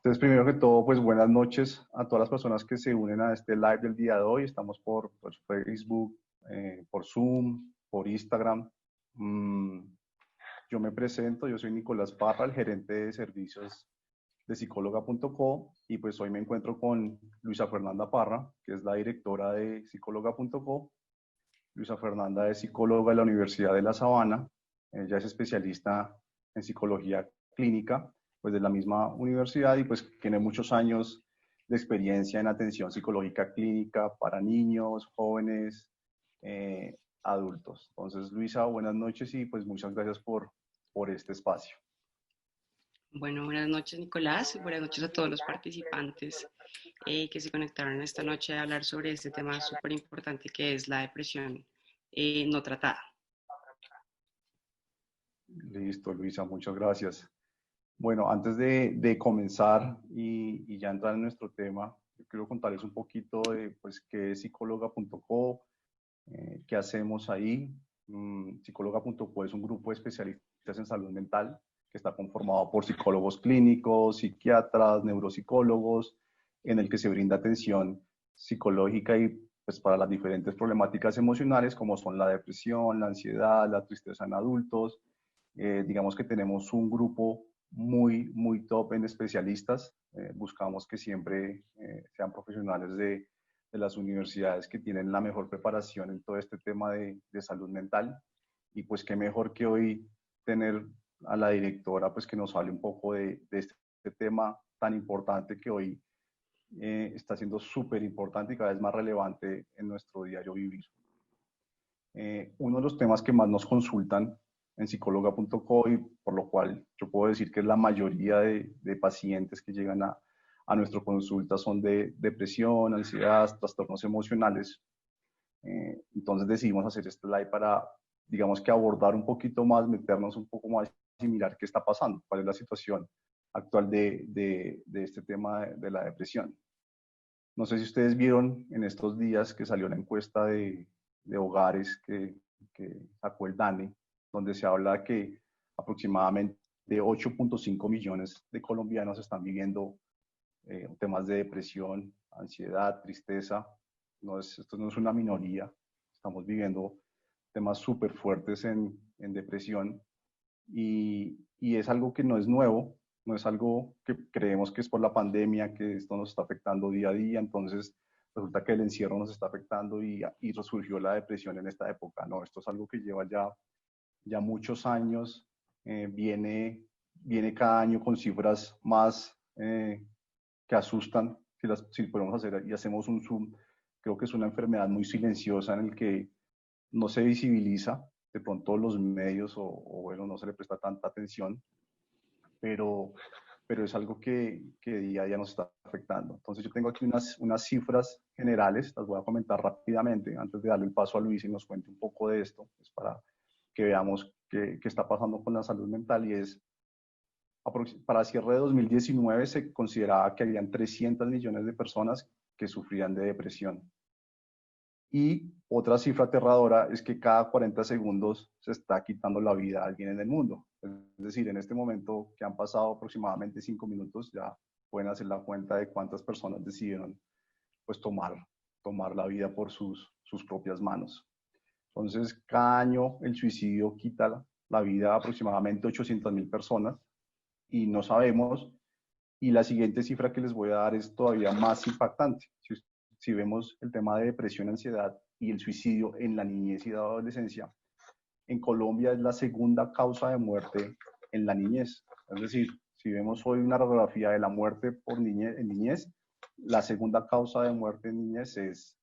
Entonces, primero que todo, pues buenas noches a todas las personas que se unen a este live del día de hoy. Estamos por Facebook, por Zoom, por Instagram. Mm, yo me presento, yo soy Nicolás Parra, el gerente de servicios de psicóloga.co, y pues hoy me encuentro con Luisa Fernanda Parra, que es la directora de psicóloga.co. Luisa Fernanda es psicóloga de la Universidad de La Sabana. Ella es especialista en psicología clínica, pues de la misma universidad, y pues tiene muchos años de experiencia en atención psicológica clínica para niños, jóvenes, adultos. Entonces, Luisa, buenas noches y pues muchas gracias por este espacio. Bueno, buenas noches Nicolás, buenas noches a todos los participantes que se conectaron esta noche a hablar sobre este tema súper importante que es la depresión no tratada. Listo, Luisa, muchas gracias. Bueno, antes de comenzar y ya entrar en nuestro tema, yo quiero contarles un poquito de pues, qué es psicóloga.co, qué hacemos ahí. Psicóloga.co es un grupo de especialistas en salud mental que está conformado por psicólogos clínicos, psiquiatras, neuropsicólogos, en el que se brinda atención psicológica y pues para las diferentes problemáticas emocionales como son la depresión, la ansiedad, la tristeza en adultos. Digamos que tenemos un grupo muy top en especialistas. Buscamos que siempre sean profesionales de las universidades que tienen la mejor preparación en todo este tema de salud mental. Y pues qué mejor que hoy tener a la directora pues que nos hable un poco de este tema tan importante que hoy está siendo súper importante y cada vez más relevante en nuestro diario vivir. Uno de los temas que más nos consultan en psicóloga.co y por lo cual yo puedo decir que la mayoría de pacientes que llegan a nuestra consulta son de depresión, ansiedad, trastornos emocionales. Entonces decidimos hacer este live para, digamos que abordar un poquito más, meternos un poco más y mirar qué está pasando, cuál es la situación actual de este tema de la depresión. No sé si ustedes vieron en estos días que salió la encuesta de hogares que sacó el DANE, donde se habla que aproximadamente 8.5 millones de colombianos están viviendo temas de depresión, ansiedad, tristeza. Esto no es una minoría, estamos viviendo temas súper fuertes en depresión y es algo que no es nuevo, no es algo que creemos que es por la pandemia, que esto nos está afectando día a día, entonces resulta que el encierro nos está afectando y resurgió la depresión en esta época. No, esto es algo que lleva ya muchos años, viene cada año con cifras más que asustan. Si podemos hacer y hacemos un zoom, creo que es una enfermedad muy silenciosa en el que no se visibiliza, de pronto los medios o bueno, no se le presta tanta atención, pero, pero es algo que día a día nos está afectando. Entonces yo tengo aquí unas cifras generales, las voy a comentar rápidamente antes de darle el paso a Luis y nos cuente un poco de esto, pues para que veamos qué está pasando con la salud mental. Y es, para cierre de 2019 se consideraba que habían 300 millones de personas que sufrían de depresión. Y otra cifra aterradora es que cada 40 segundos se está quitando la vida a alguien en el mundo. Es decir, en este momento que han pasado aproximadamente 5 minutos, ya pueden hacer la cuenta de cuántas personas decidieron pues, tomar la vida por sus propias manos. Entonces, cada año el suicidio quita la vida a aproximadamente 800.000 personas y no sabemos. Y la siguiente cifra que les voy a dar es todavía más impactante. Si vemos el tema de depresión, ansiedad y el suicidio en la niñez y la adolescencia, en Colombia es la segunda causa de muerte en la niñez. Es decir, si vemos hoy una radiografía de la muerte en niñez, la segunda causa de muerte en niñez es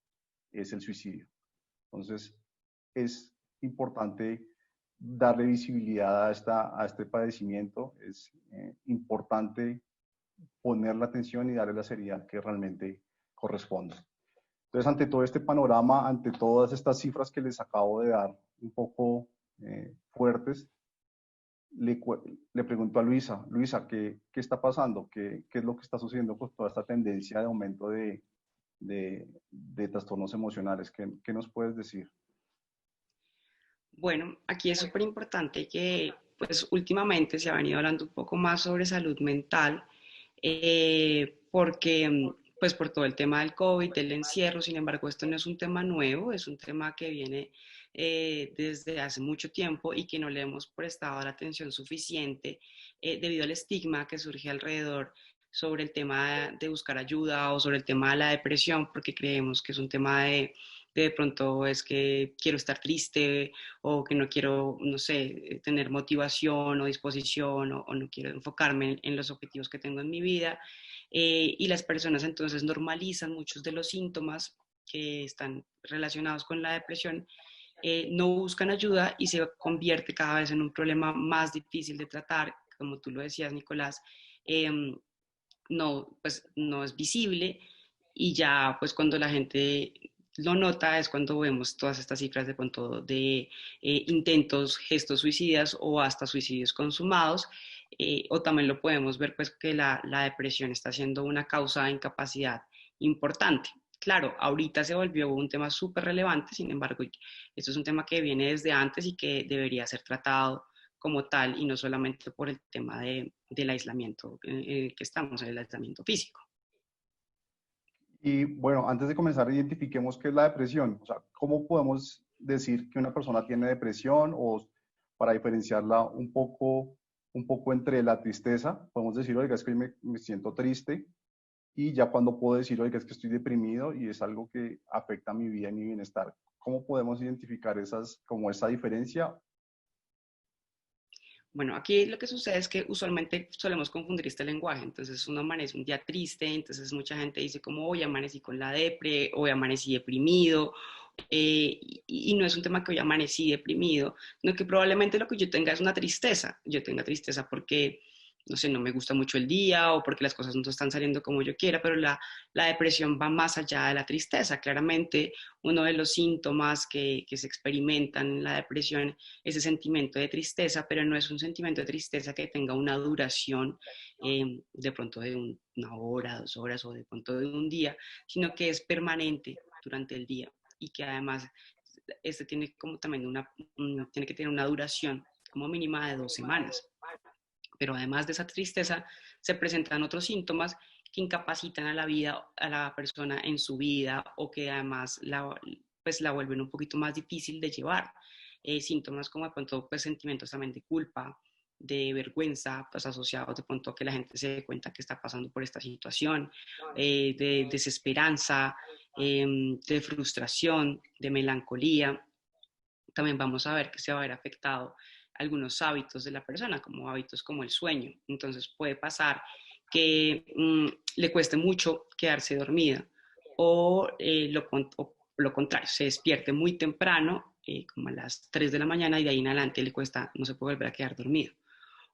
el suicidio. Entonces, es importante darle visibilidad a este padecimiento, es importante poner la atención y darle la seriedad que realmente corresponde. Entonces, ante todo este panorama, ante todas estas cifras que les acabo de dar, un poco fuertes, le pregunto a Luisa, ¿qué está pasando? ¿Qué es lo que está sucediendo con toda esta tendencia de aumento de trastornos emocionales? ¿Qué nos puedes decir? Bueno, aquí es súper importante que pues últimamente se ha venido hablando un poco más sobre salud mental porque pues por todo el tema del COVID, del encierro. Sin embargo, esto no es un tema nuevo, es un tema que viene desde hace mucho tiempo y que no le hemos prestado la atención suficiente debido al estigma que surge alrededor sobre el tema de buscar ayuda o sobre el tema de la depresión, porque creemos que es un tema de pronto es que quiero estar triste o que no quiero, no sé, tener motivación o disposición o no quiero enfocarme en los objetivos que tengo en mi vida. Y las personas entonces normalizan muchos de los síntomas que están relacionados con la depresión, no buscan ayuda y se convierte cada vez en un problema más difícil de tratar, como tú lo decías, Nicolás. eh, no, pues, no es visible y ya pues cuando la gente lo nota es cuando vemos todas estas cifras de pronto de intentos, gestos suicidas o hasta suicidios consumados, o también lo podemos ver pues que la depresión está siendo una causa de incapacidad importante. Claro, ahorita se volvió un tema súper relevante, sin embargo, esto es un tema que viene desde antes y que debería ser tratado como tal y no solamente por el tema del aislamiento que estamos, en el aislamiento físico. Y bueno, antes de comenzar, identifiquemos qué es la depresión. O sea, ¿cómo podemos decir que una persona tiene depresión o para diferenciarla un poco entre la tristeza? Podemos decir, oiga, es que hoy me siento triste y ya cuando puedo decir, oiga, es que estoy deprimido y es algo que afecta mi vida y mi bienestar. ¿Cómo podemos identificar como esa diferencia? Bueno, aquí lo que sucede es que usualmente solemos confundir este lenguaje, entonces uno amanece un día triste, entonces mucha gente dice como hoy amanecí con la depre, hoy amanecí deprimido, y no es un tema que hoy amanecí deprimido, sino que probablemente lo que yo tenga es una tristeza, yo tenga tristeza porque, no sé, no me gusta mucho el día o porque las cosas no están saliendo como yo quiera, pero la depresión va más allá de la tristeza. Claramente uno de los síntomas que se experimentan en la depresión ese sentimiento de tristeza, pero no es un sentimiento de tristeza que tenga una duración de pronto de una hora, 2 horas o de pronto de un día, sino que es permanente durante el día y que además este tiene como también tiene que tener una duración como mínima de 2 semanas. Pero además de esa tristeza se presentan otros síntomas que incapacitan a la vida, a la persona en su vida o que además pues la vuelven un poquito más difícil de llevar. Síntomas como de pronto pues sentimientos también de culpa, de vergüenza, pues asociados de pronto a que la gente se dé cuenta que está pasando por esta situación, de desesperanza, de frustración, de melancolía. También vamos a ver que se va a ver afectado algunos hábitos de la persona, como hábitos como el sueño. Entonces puede pasar que le cueste mucho quedarse dormida o lo contrario, se despierte muy temprano, como a las 3 de la mañana y de ahí en adelante le cuesta, no se puede volver a quedar dormido.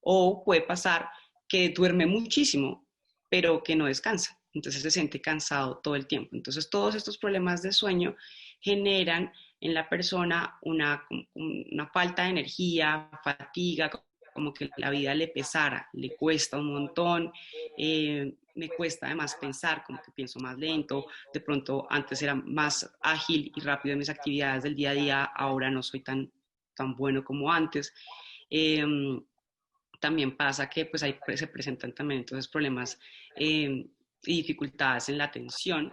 O puede pasar que duerme muchísimo, pero que no descansa. Entonces se siente cansado todo el tiempo. Entonces todos estos problemas de sueño generan en la persona una falta de energía, fatiga, como que la vida le pesara, le cuesta un montón, me cuesta además pensar, como que pienso más lento, de pronto antes era más ágil y rápido en mis actividades del día a día, ahora no soy tan bueno como antes. Eh, También pasa que pues ahí se presentan también entonces problemas y dificultades en la atención.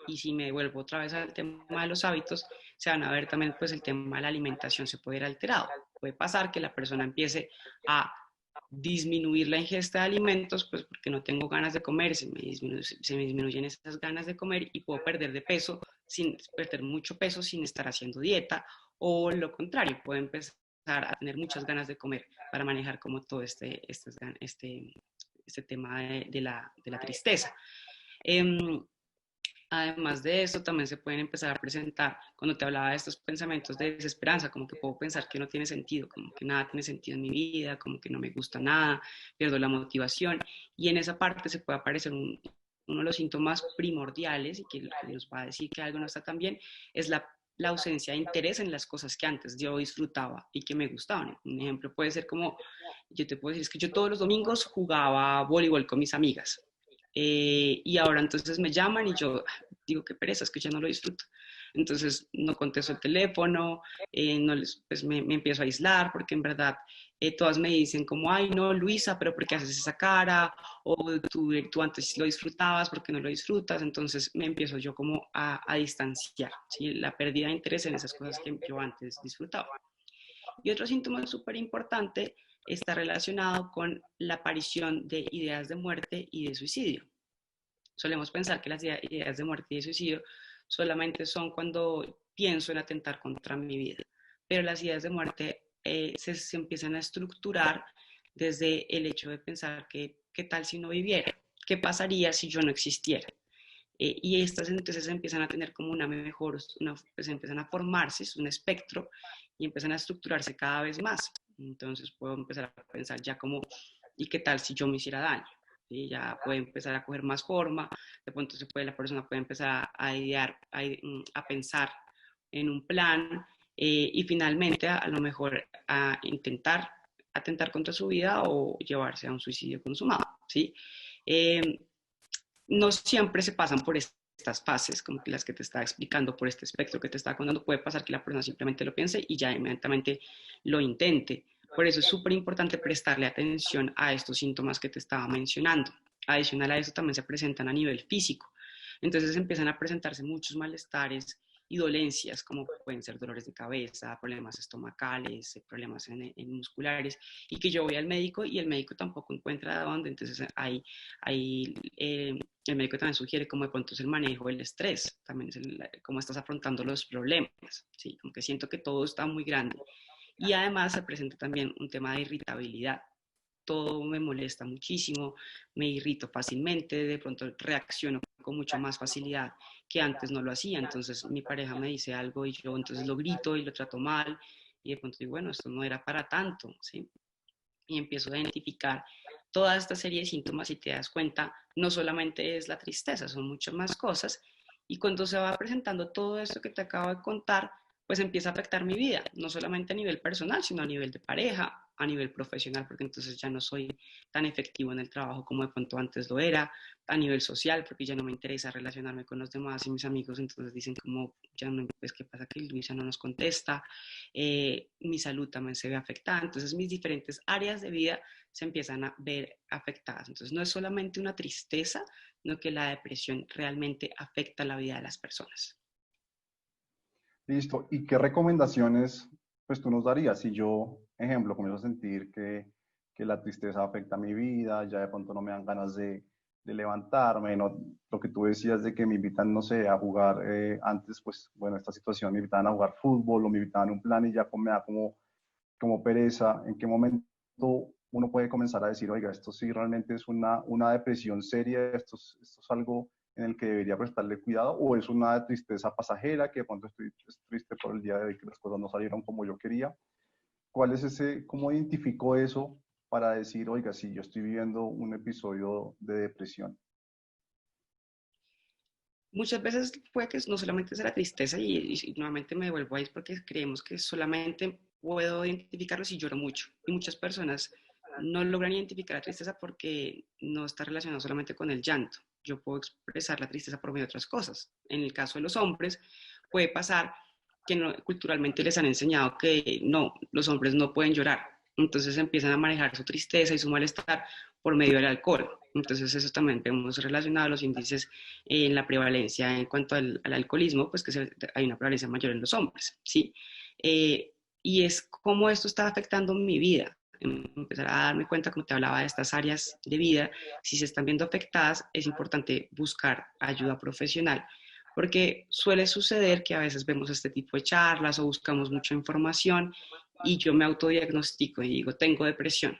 Y si me vuelvo otra vez al tema de los hábitos, se van a ver también pues el tema de la alimentación se puede ir alterado. Puede pasar que la persona empiece a disminuir la ingesta de alimentos, pues porque no tengo ganas de comer, se me disminuyen esas ganas de comer y puedo perder de peso, sin perder mucho peso sin estar haciendo dieta, o lo contrario, puedo empezar a tener muchas ganas de comer para manejar como todo este tema de la tristeza. Eh, Además de eso, también se pueden empezar a presentar, cuando te hablaba de estos pensamientos de desesperanza, como que puedo pensar que no tiene sentido, como que nada tiene sentido en mi vida, como que no me gusta nada, pierdo la motivación. Y en esa parte se puede aparecer uno de los síntomas primordiales y que nos va a decir que algo no está tan bien, es la ausencia de interés en las cosas que antes yo disfrutaba y que me gustaban. Un ejemplo puede ser como, yo te puedo decir, es que yo todos los domingos jugaba voleibol con mis amigas. Y ahora entonces me llaman y yo digo, qué pereza, es que ya no lo disfruto. Entonces no contesto el teléfono, no les, pues me empiezo a aislar porque en verdad todas me dicen como, ay, no, Luisa, pero ¿por qué haces esa cara? O tú antes lo disfrutabas, ¿por qué no lo disfrutas? Entonces me empiezo yo como a distanciar, ¿sí? La pérdida de interés en esas cosas que yo antes disfrutaba. Y otro síntoma súper importante está relacionado con la aparición de ideas de muerte y de suicidio. Solemos pensar que las ideas de muerte y de suicidio solamente son cuando pienso en atentar contra mi vida, pero las ideas de muerte se empiezan a estructurar desde el hecho de pensar que qué tal si no viviera, qué pasaría si yo no existiera. Y estas entonces empiezan a tener como una mejor, pues empiezan a formarse, es un espectro, y empiezan a estructurarse cada vez más. Entonces puedo empezar a pensar ya como, ¿y qué tal si yo me hiciera daño? ¿Sí? Ya puede empezar a coger más forma, de pronto la persona puede empezar a idear, a pensar en un plan, y finalmente a lo mejor a intentar atentar contra su vida o llevarse a un suicidio consumado, ¿sí? Eh, no siempre se pasan por estas fases, como que las que te estaba explicando, por este espectro que te estaba contando. Puede pasar que la persona simplemente lo piense y ya inmediatamente lo intente. Por eso es súper importante prestarle atención a estos síntomas que te estaba mencionando. Adicional a eso también se presentan a nivel físico. Entonces empiezan a presentarse muchos malestares y dolencias, como pueden ser dolores de cabeza, problemas estomacales, problemas musculares, y que yo voy al médico y el médico tampoco encuentra de dónde. Entonces hay el médico también sugiere como de pronto es el manejo del estrés, también es cómo estás afrontando los problemas, ¿sí? Como que siento que todo está muy grande. Y además se presenta también un tema de irritabilidad. Todo me molesta muchísimo, me irrito fácilmente, de pronto reacciono con mucha más facilidad que antes no lo hacía. Entonces mi pareja me dice algo y yo entonces lo grito y lo trato mal y de pronto digo, bueno, esto no era para tanto, ¿sí? Y empiezo a identificar toda esta serie de síntomas y te das cuenta, no solamente es la tristeza, son muchas más cosas. Y cuando se va presentando todo esto que te acabo de contar, pues empieza a afectar mi vida, no solamente a nivel personal, sino a nivel de pareja, a nivel profesional, porque entonces ya no soy tan efectivo en el trabajo como de pronto antes lo era, a nivel social, porque ya no me interesa relacionarme con los demás y mis amigos, entonces dicen como, ya no, pues qué pasa que Luisa no nos contesta, mi salud también se ve afectada, entonces mis diferentes áreas de vida se empiezan a ver afectadas. Entonces no es solamente una tristeza, sino que la depresión realmente afecta la vida de las personas. Listo. ¿Y qué recomendaciones pues tú nos darías si yo, ejemplo, comienzo a sentir que la tristeza afecta mi vida, ya de pronto no me dan ganas de levantarme, no, lo que tú decías de que me invitan, no sé, a jugar antes, pues bueno, esta situación me invitaban a jugar fútbol o me invitaban a un plan y ya me da como pereza, ¿en qué momento uno puede comenzar a decir, oiga, esto sí realmente es una depresión seria, esto es algo en el que debería prestarle cuidado, o es una tristeza pasajera, que de pronto estoy triste por el día de hoy, que las cosas no salieron como yo quería? ¿Cuál es ese, cómo identifico eso para decir, oiga, sí, yo estoy viviendo un episodio de depresión? Muchas veces puede que no solamente sea la tristeza y nuevamente me devuelvo ahí porque creemos que solamente puedo identificarlo si lloro mucho. Y muchas personas no logran identificar la tristeza porque no está relacionado solamente con el llanto. Yo puedo expresar la tristeza por medio de otras cosas. En el caso de los hombres, puede pasar que culturalmente les han enseñado que no, los hombres no pueden llorar. Entonces empiezan a manejar su tristeza y su malestar por medio del alcohol. Entonces eso también vemos relacionado a los índices en la prevalencia en cuanto al alcoholismo, pues que hay una prevalencia mayor en los hombres, ¿sí? Y es cómo esto está afectando mi vida. Empezar a darme cuenta, como te hablaba, de estas áreas de vida, si se están viendo afectadas, es importante buscar ayuda profesional, porque suele suceder que a veces vemos este tipo de charlas o buscamos mucha información y yo me autodiagnostico y digo, tengo depresión,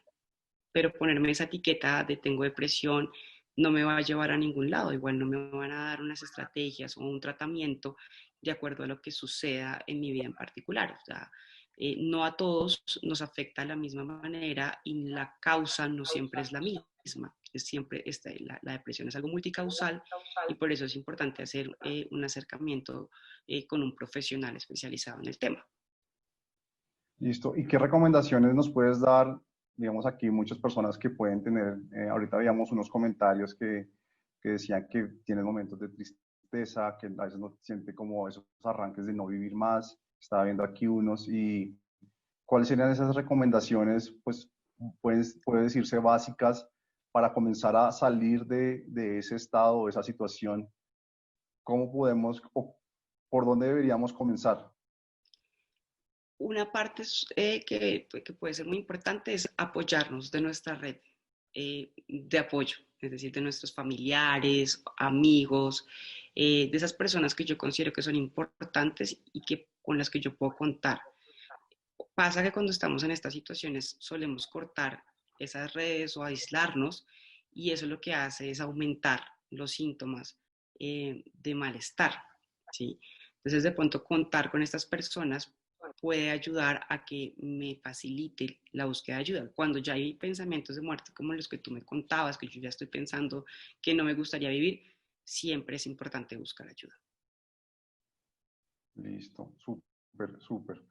pero ponerme esa etiqueta de tengo depresión no me va a llevar a ningún lado, igual no me van a dar unas estrategias o un tratamiento de acuerdo a lo que suceda en mi vida en particular. O sea, no a todos nos afecta de la misma manera y la causa no siempre es la misma. Es siempre la depresión es algo multicausal y por eso es importante hacer un acercamiento con un profesional especializado en el tema. Listo. ¿Y qué recomendaciones nos puedes dar? Digamos aquí muchas personas que pueden tener, ahorita veíamos unos comentarios que decían que tienen momentos de tristeza, que a veces no siente como esos arranques de no vivir más. Estaba viendo aquí unos y ¿cuáles serían esas recomendaciones? Pues puede decirse básicas para comenzar a salir de ese estado o esa situación. ¿Cómo podemos o por dónde deberíamos comenzar? Una parte que puede ser muy importante es apoyarnos de nuestra red de apoyo, es decir, de nuestros familiares, amigos, de esas personas que yo considero que son importantes y que, con las que yo puedo contar. Pasa que cuando estamos en estas situaciones solemos cortar esas redes o aislarnos y eso lo que hace es aumentar los síntomas de malestar, ¿sí? Entonces, de pronto, contar con estas personas puede ayudar a que me facilite la búsqueda de ayuda. Cuando ya hay pensamientos de muerte como los que tú me contabas, que yo ya estoy pensando que no me gustaría vivir, siempre es importante buscar ayuda. Listo, súper, súper.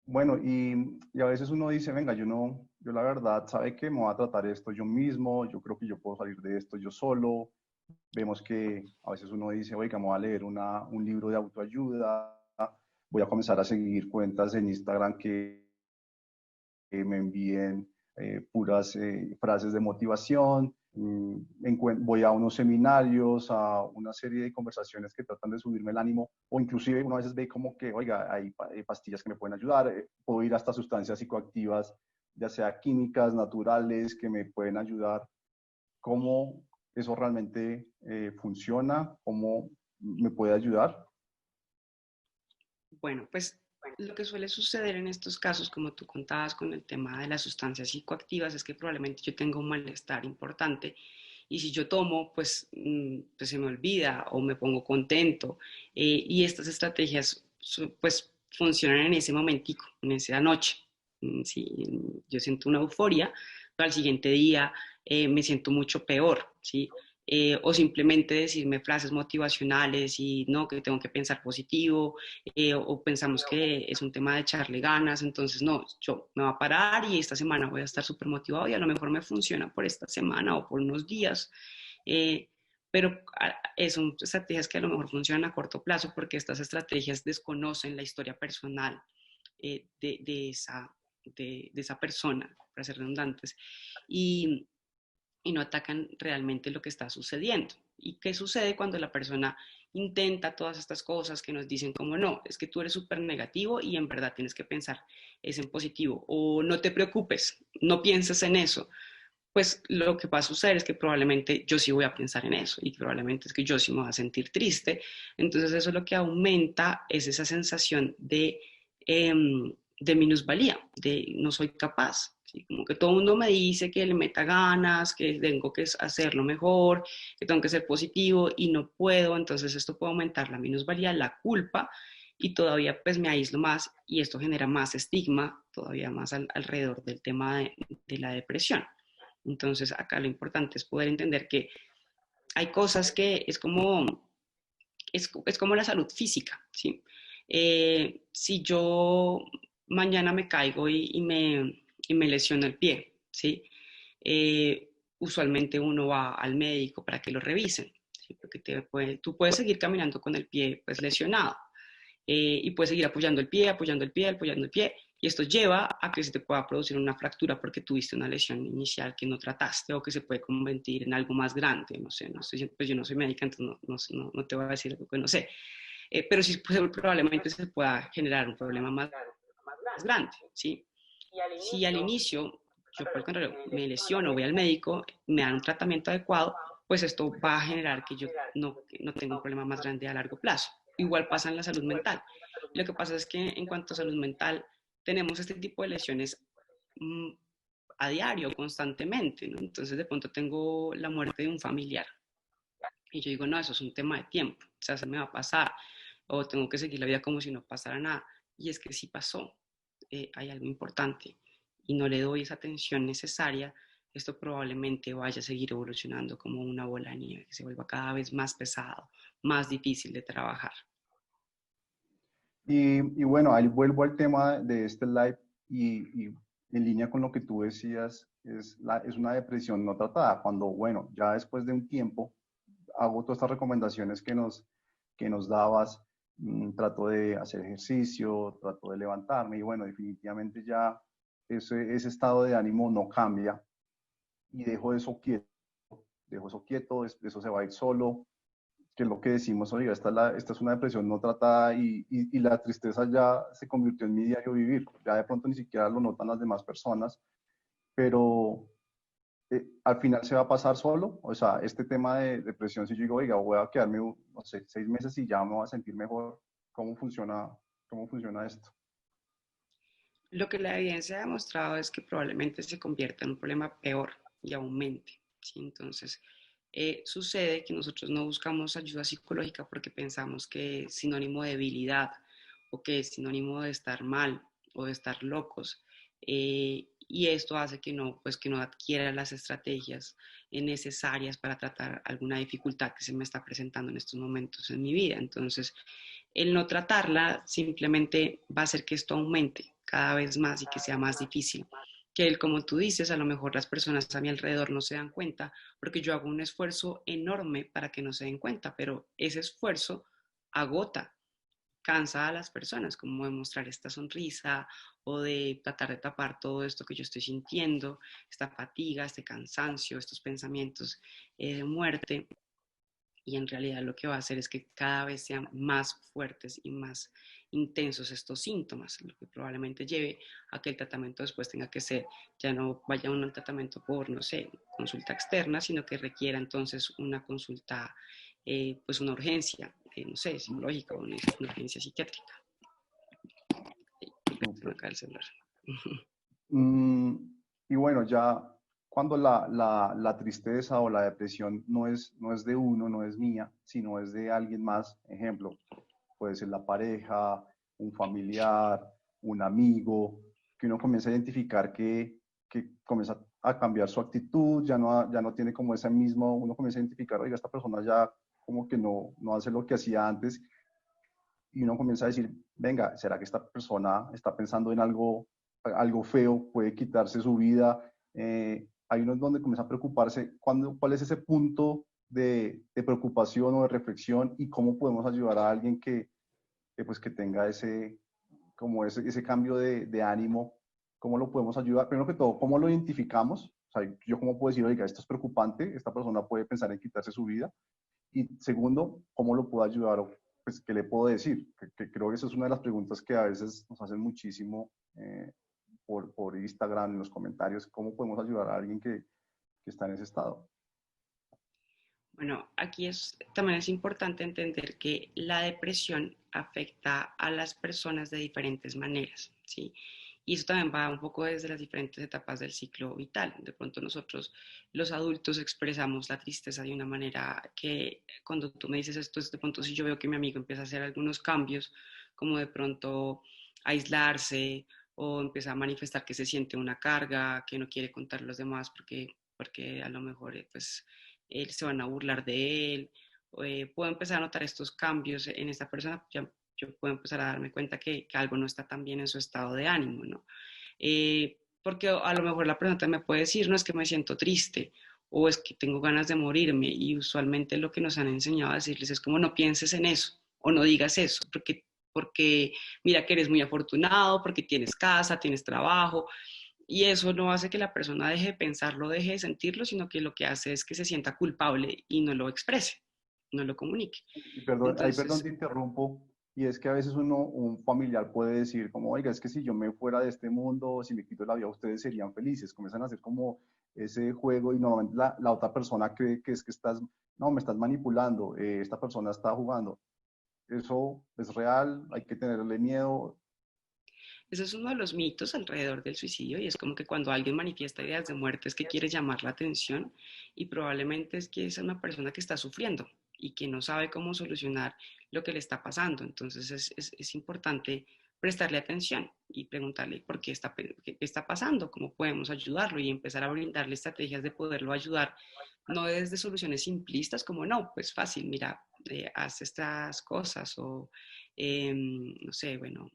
Bueno, y a veces uno dice, venga, yo no, yo la verdad, ¿sabe qué? Me voy a tratar esto yo mismo, yo creo que yo puedo salir de esto yo solo. Vemos que a veces uno dice, oiga, me voy a leer un libro de autoayuda, voy a comenzar a seguir cuentas en Instagram que me envíen puras frases de motivación, voy a unos seminarios, a una serie de conversaciones que tratan de subirme el ánimo, o inclusive uno a veces ve como que, oiga, hay pastillas que me pueden ayudar, puedo ir hasta sustancias psicoactivas, ya sea químicas, naturales, que me pueden ayudar. ¿Cómo eso realmente funciona? ¿Cómo me puede ayudar? Bueno, pues lo que suele suceder en estos casos, como tú contabas con el tema de las sustancias psicoactivas, es que probablemente yo tenga un malestar importante y si yo tomo, pues, pues se me olvida o me pongo contento. Y estas estrategias, pues, funcionan en ese momentico, en esa noche. Sí, yo siento una euforia, pero al siguiente día me siento mucho peor, ¿sí? O simplemente decirme frases motivacionales y no, que tengo que pensar positivo, o pensamos que es un tema de echarle ganas, entonces no, yo me voy a parar y esta semana voy a estar súper motivado y a lo mejor me funciona por esta semana o por unos días, eh, pero son estrategias que a lo mejor funcionan a corto plazo porque estas estrategias desconocen la historia personal de esa persona, para ser redundantes, y, y no atacan realmente lo que está sucediendo. ¿Y qué sucede cuando la persona intenta todas estas cosas que nos dicen como no, es que tú eres súper negativo y en verdad tienes que pensar es en positivo o no te preocupes, no pienses en eso? Pues lo que va a suceder es que probablemente yo sí voy a pensar en eso y probablemente es que yo sí me voy a sentir triste. Entonces eso lo que aumenta es esa sensación de minusvalía, de no soy capaz. ¿Sí? Como que todo el mundo me dice que le meta ganas, que tengo que hacerlo mejor, que tengo que ser positivo y no puedo. Entonces esto puede aumentar la minusvalía, la culpa y todavía pues me aíslo más y esto genera más estigma todavía más alrededor del tema de la depresión. Entonces, acá lo importante es poder entender que hay cosas que es como la salud física, ¿sí? Si yo mañana me caigo y me lesiono el pie, ¿sí? Usualmente uno va al médico para que lo revisen, ¿sí? Porque tú puedes seguir caminando con el pie pues lesionado, y puedes seguir apoyando el pie, apoyando el pie, apoyando el pie, y esto lleva a que se te pueda producir una fractura porque tuviste una lesión inicial que no trataste o que se puede convertir en algo más grande, no sé, no sé, pues yo no soy médica, entonces no te voy a decir algo que no sé, pero sí pues, probablemente se pueda generar un problema más grande, ¿sí? Si al inicio yo por el contrario me lesiono, voy al médico, me dan un tratamiento adecuado, pues esto va a generar que yo no tenga un problema más grande a largo plazo. Igual pasa en la salud mental. Lo que pasa es que en cuanto a salud mental, tenemos este tipo de lesiones mmm, a diario, constantemente, ¿no? Entonces de pronto tengo la muerte de un familiar y yo digo, no, eso es un tema de tiempo, o sea, se me va a pasar, o tengo que seguir la vida como si no pasara nada. Y es que sí pasó, hay algo importante y no le doy esa atención necesaria, esto probablemente vaya a seguir evolucionando como una bola de nieve que se vuelva cada vez más pesado, más difícil de trabajar. Y bueno, ahí vuelvo al tema de este live y en línea con lo que tú decías, es una depresión no tratada, cuando, bueno, ya después de un tiempo hago todas estas recomendaciones que nos dabas, trato de hacer ejercicio, trato de levantarme y bueno, definitivamente ya ese estado de ánimo no cambia y dejo eso quieto, eso se va a ir solo, que es lo que decimos, oiga, esta es una depresión no tratada y la tristeza ya se convirtió en mi diario vivir, ya de pronto ni siquiera lo notan las demás personas, pero al final se va a pasar solo, o sea, este tema de depresión, si yo digo, oiga, voy a quedarme, no sé, 6 meses y ya me voy a sentir mejor, cómo funciona esto? Lo que la evidencia ha demostrado es que probablemente se convierta en un problema peor y aumente, ¿sí? Entonces, sucede que nosotros no buscamos ayuda psicológica porque pensamos que es sinónimo de debilidad o que es sinónimo de estar mal o de estar locos. Y esto hace que no, pues que no adquiera las estrategias necesarias para tratar alguna dificultad que se me está presentando en estos momentos en mi vida. Entonces, el no tratarla simplemente va a hacer que esto aumente cada vez más y que sea más difícil. Que él, como tú dices, a lo mejor las personas a mi alrededor no se dan cuenta porque yo hago un esfuerzo enorme para que no se den cuenta, pero ese esfuerzo agota, cansa a las personas, como de mostrar esta sonrisa o de tratar de tapar todo esto que yo estoy sintiendo, esta fatiga, este cansancio, estos pensamientos de muerte, y en realidad lo que va a hacer es que cada vez sean más fuertes y más intensos estos síntomas, lo que probablemente lleve a que el tratamiento después tenga que ser, ya no vaya un tratamiento por, no sé, consulta externa, sino que requiera entonces una consulta, pues una urgencia, no sé, psicológica o una urgencia psiquiátrica. Se me Súper. cae el celular. Mm, y bueno, ya cuando la tristeza o la depresión no es de uno, no es mía, sino es de alguien más, ejemplo, puede ser la pareja, un familiar, un amigo, que uno comienza a identificar que comienza a cambiar su actitud, ya no tiene como ese mismo, uno comienza a identificar, oiga, esta persona ya como que no hace lo que hacía antes y uno comienza a decir, venga, ¿será que esta persona está pensando en algo feo, puede quitarse su vida? Hay uno donde comienza a preocuparse, ¿cuál es ese punto de preocupación o de reflexión y cómo podemos ayudar a alguien pues, que tenga ese cambio de ánimo? ¿Cómo lo podemos ayudar? Primero que todo, ¿cómo lo identificamos? O sea, yo cómo puedo decir, oiga, esto es preocupante, esta persona puede pensar en quitarse su vida. Y segundo, ¿cómo lo puedo ayudar? O, pues, ¿qué le puedo decir? Que creo que esa es una de las preguntas que a veces nos hacen muchísimo por Instagram, en los comentarios. ¿Cómo podemos ayudar a alguien que está en ese estado? Bueno, aquí también es importante entender que la depresión afecta a las personas de diferentes maneras, ¿sí? Y eso también va un poco desde las diferentes etapas del ciclo vital. De pronto nosotros, los adultos, expresamos la tristeza de una manera que cuando tú me dices esto, es de pronto si yo veo que mi amigo empieza a hacer algunos cambios, como de pronto aislarse o empieza a manifestar que se siente una carga, que no quiere contar a los demás porque a lo mejor pues se van a burlar de él. Puedo empezar a notar estos cambios en esta persona, ya, yo puedo empezar a darme cuenta que algo no está tan bien en su estado de ánimo, ¿no? Porque a lo mejor la persona me puede decir, no es que me siento triste o es que tengo ganas de morirme y usualmente lo que nos han enseñado a decirles es como no pienses en eso o no digas eso, porque mira que eres muy afortunado, porque tienes casa, tienes trabajo, y eso no hace que la persona deje de pensarlo, deje de sentirlo, sino que lo que hace es que se sienta culpable y no lo exprese, no lo comunique. Y perdón, ahí perdón Entonces, te interrumpo, y es que a veces un familiar puede decir como, oiga, es que si yo me fuera de este mundo, si me quito la vida, ustedes serían felices. Comienzan a hacer como ese juego y normalmente la otra persona cree que es que no, me estás manipulando, esta persona está jugando. Eso es real, hay que tenerle miedo. ese es uno de los mitos alrededor del suicidio y es como que cuando alguien manifiesta ideas de muerte es que quiere llamar la atención y probablemente es que es una persona que está sufriendo y que no sabe cómo solucionar lo que le está pasando. Entonces es importante prestarle atención y preguntarle qué está pasando, cómo podemos ayudarlo y empezar a brindarle estrategias de poderlo ayudar, no desde soluciones simplistas como no, pues fácil, mira, haz estas cosas o no sé, bueno,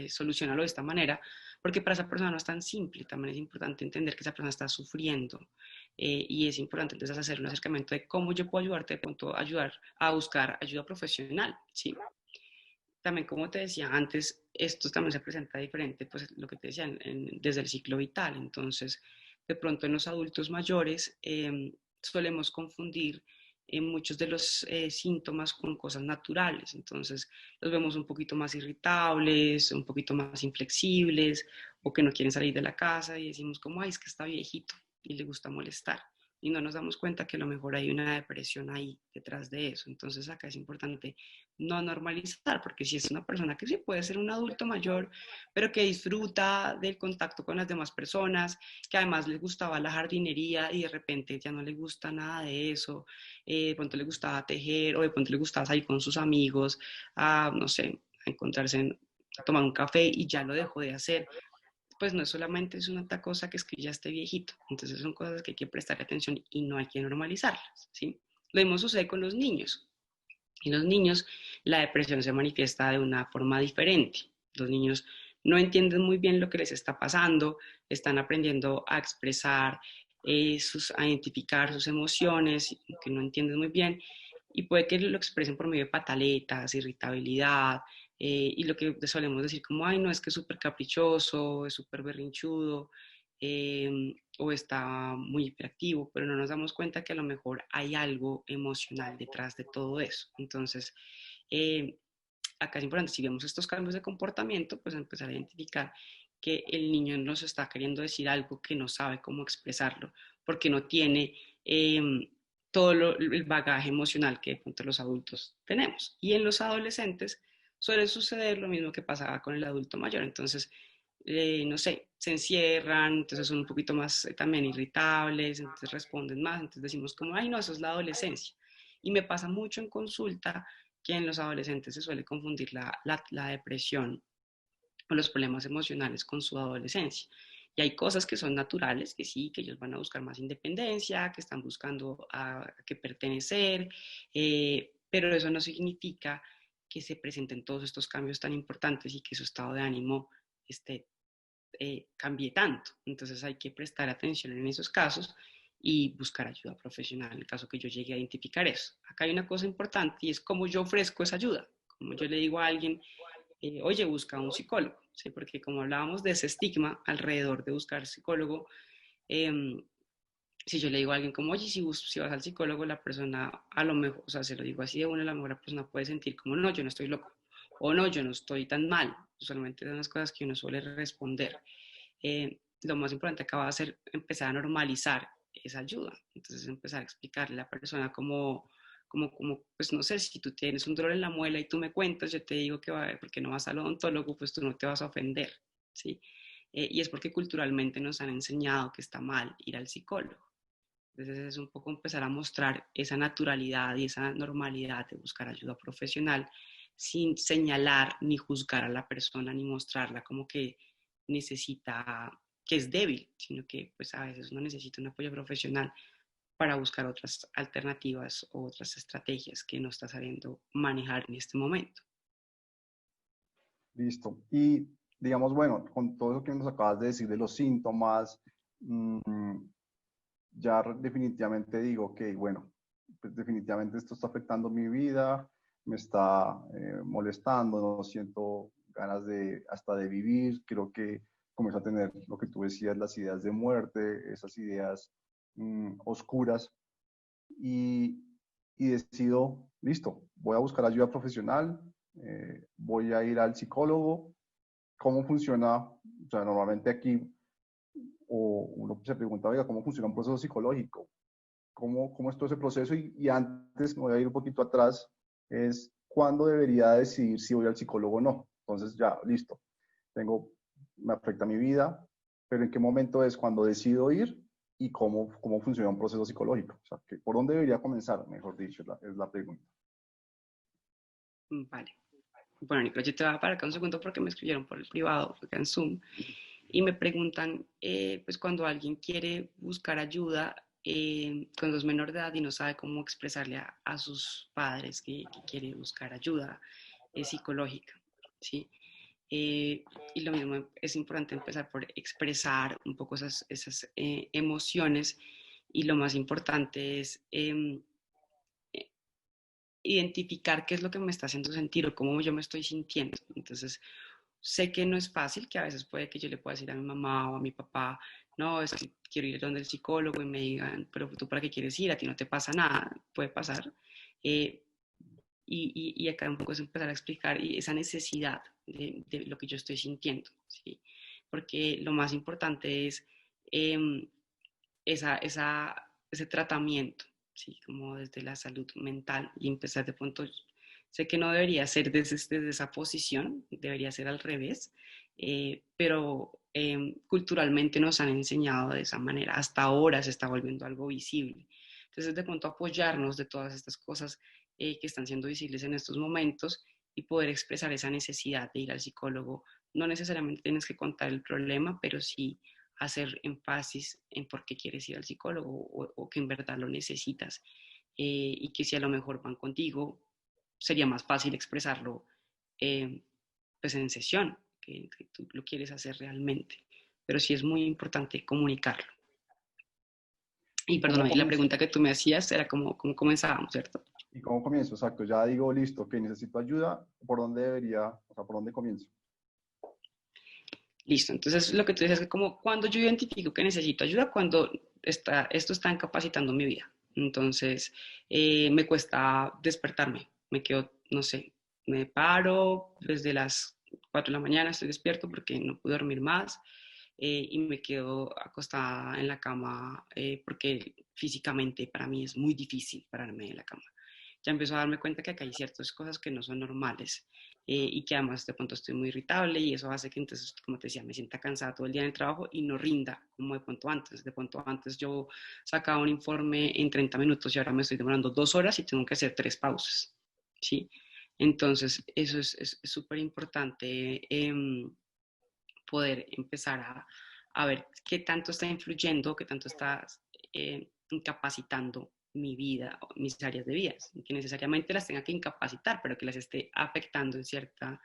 solucionarlo de esta manera, porque para esa persona no es tan simple, también es importante entender que esa persona está sufriendo y es importante entonces hacer un acercamiento de cómo yo puedo ayudarte, de pronto ayudar a buscar ayuda profesional, ¿sí? también, como te decía antes, esto también se presenta diferente, pues lo que te decía, desde el ciclo vital. Entonces, de pronto en los adultos mayores solemos confundir muchos de los síntomas con cosas naturales. Entonces, los vemos un poquito más irritables, un poquito más inflexibles, o que no quieren salir de la casa y decimos como, ay, es que está viejito y le gusta molestar. Y no nos damos cuenta que a lo mejor hay una depresión ahí detrás de eso. Entonces acá es importante no normalizar, porque si es una persona que sí puede ser un adulto mayor, pero que disfruta del contacto con las demás personas, que además le gustaba la jardinería y de repente ya no le gusta nada de eso, de pronto le gustaba tejer o de pronto le gustaba salir con sus amigos a, no sé, a encontrarse, a tomar un café y ya lo dejó de hacer, pues no es solamente es una cosa que es que ya esté viejito. Entonces son cosas que hay que prestar atención y no hay que normalizarlas, ¿sí? Lo mismo sucede con los niños. En los niños la depresión se manifiesta de una forma diferente. Los niños no entienden muy bien lo que les está pasando, están aprendiendo a expresar, a identificar sus emociones, que no entienden muy bien, y puede que lo expresen por medio de pataletas, irritabilidad, y lo que solemos decir como, ay, no, es que es súper caprichoso, es súper berrinchudo, o está muy hiperactivo, pero no nos damos cuenta que a lo mejor hay algo emocional detrás de todo eso. Entonces, eh, acá es importante, si vemos estos cambios de comportamiento, pues empezar a identificar que el niño nos está queriendo decir algo que no sabe cómo expresarlo, porque no tiene todo el bagaje emocional que de pronto los adultos tenemos. Y en los adolescentes suele suceder lo mismo que pasaba con el adulto mayor. Entonces, no sé, se encierran, entonces son un poquito más también irritables, entonces responden más, entonces decimos como, ay, no, eso es la adolescencia. Y me pasa mucho en consulta que en los adolescentes se suele confundir la depresión o los problemas emocionales con su adolescencia. Y hay cosas que son naturales, que sí, que ellos van a buscar más independencia, que están buscando a que pertenecer, pero eso no significa que se presenten todos estos cambios tan importantes y que su estado de ánimo esté cambie tanto. Entonces hay que prestar atención en esos casos y buscar ayuda profesional en el caso que yo llegue a identificar eso. Acá hay una cosa importante y es cómo yo ofrezco esa ayuda. Como yo le digo a alguien, oye, busca un psicólogo, ¿sí? Porque como hablábamos de ese estigma alrededor de buscar psicólogo, eh, si yo le digo a alguien como, oye, si vas al psicólogo, la persona a lo mejor, o sea, se lo digo así de una, a lo mejor la persona puede sentir como, no, yo no estoy loco, o no, yo no estoy tan mal. Usualmente son las cosas que uno suele responder. Lo más importante acá va a ser empezar a normalizar esa ayuda. Entonces empezar a explicarle a la persona pues no sé, si tú tienes un dolor en la muela y tú me cuentas, yo te digo que va, porque no vas al odontólogo, pues tú no te vas a ofender, ¿sí? Y es porque culturalmente nos han enseñado que está mal ir al psicólogo. Entonces es un poco empezar a mostrar esa naturalidad y esa normalidad de buscar ayuda profesional sin señalar ni juzgar a la persona ni mostrarla como que necesita, que es débil, sino que pues a veces uno necesita un apoyo profesional para buscar otras alternativas o otras estrategias que no está sabiendo manejar en este momento. Listo. Y digamos, bueno, con todo eso que nos acabas de decir de los síntomas, mmm, ya definitivamente digo que, bueno, pues definitivamente esto está afectando mi vida, me está molestando, no siento ganas de hasta de vivir, creo que comienzo a tener lo que tú decías, las ideas de muerte, esas ideas oscuras, y, y decido, listo, voy a buscar ayuda profesional, voy a ir al psicólogo. ¿Cómo funciona? O sea, normalmente aquí o uno se pregunta, oiga, ¿cómo funciona un proceso psicológico? ¿Cómo es todo ese proceso? Y antes, me voy a ir un poquito atrás, es cuándo debería decidir si voy al psicólogo o no. Entonces ya, listo, me afecta mi vida, pero ¿en qué momento es cuando decido ir y cómo funciona un proceso psicológico? O sea, ¿por dónde debería comenzar, mejor dicho, es la pregunta. Vale. Bueno, Nicolás, yo te voy a parar acá un segundo porque me escribieron por el privado, acá en Zoom, y me preguntan, pues cuando alguien quiere buscar ayuda, cuando es menor de edad y no sabe cómo expresarle a sus padres que quiere buscar ayuda psicológica, ¿sí? Y lo mismo, es importante empezar por expresar un poco esas emociones y lo más importante es identificar qué es lo que me está haciendo sentir o cómo yo me estoy sintiendo. Entonces, sé que no es fácil, que a veces puede que yo le pueda decir a mi mamá o a mi papá, no, es que quiero ir donde el psicólogo y me digan, pero tú para qué quieres ir, a ti no te pasa nada, puede pasar. Eh, y acá un poco es empezar a explicar esa necesidad de lo que yo estoy sintiendo, ¿sí? Porque lo más importante es eh, ese tratamiento, ¿sí? Como desde la salud mental y empezar de pronto, sé que no debería ser desde esa posición, debería ser al revés, pero culturalmente nos han enseñado de esa manera, hasta ahora se está volviendo algo visible. Entonces, de pronto apoyarnos de todas estas cosas que están siendo visibles en estos momentos y poder expresar esa necesidad de ir al psicólogo. No necesariamente tienes que contar el problema, pero sí hacer énfasis en por qué quieres ir al psicólogo o que en verdad lo necesitas y que si a lo mejor van contigo, sería más fácil expresarlo eh, pues en sesión, que tú lo quieres hacer realmente. Pero sí es muy importante comunicarlo. Y ¿Y cómo perdóname, la comienzo? pregunta que tú me hacías era cómo comenzábamos, ¿cierto? ¿Y cómo comienzo? Exacto, ya digo, listo, que necesito ayuda, ¿por dónde debería, o sea, por dónde comienzo? Listo, entonces lo que tú dices es que como cuando yo identifico que necesito ayuda, cuando esto está incapacitando mi vida. Entonces me cuesta despertarme, me quedo, no sé, me paro desde las 4 de la mañana, estoy despierto porque no pude dormir más y me quedo acostada en la cama porque físicamente para mí es muy difícil pararme de la cama. Ya empiezo a darme cuenta que acá hay ciertas cosas que no son normales y que además de pronto estoy muy irritable y eso hace que entonces, como te decía, me sienta cansada todo el día en el trabajo y no rinda como de pronto antes. De pronto antes yo sacaba un informe en 30 minutos y ahora me estoy demorando 2 horas y tengo que hacer 3 pausas, ¿sí? Entonces, eso es súper importante poder empezar a ver qué tanto está influyendo, qué tanto está incapacitando mi vida, mis áreas de vida, que necesariamente las tenga que incapacitar, pero que las esté afectando en cierta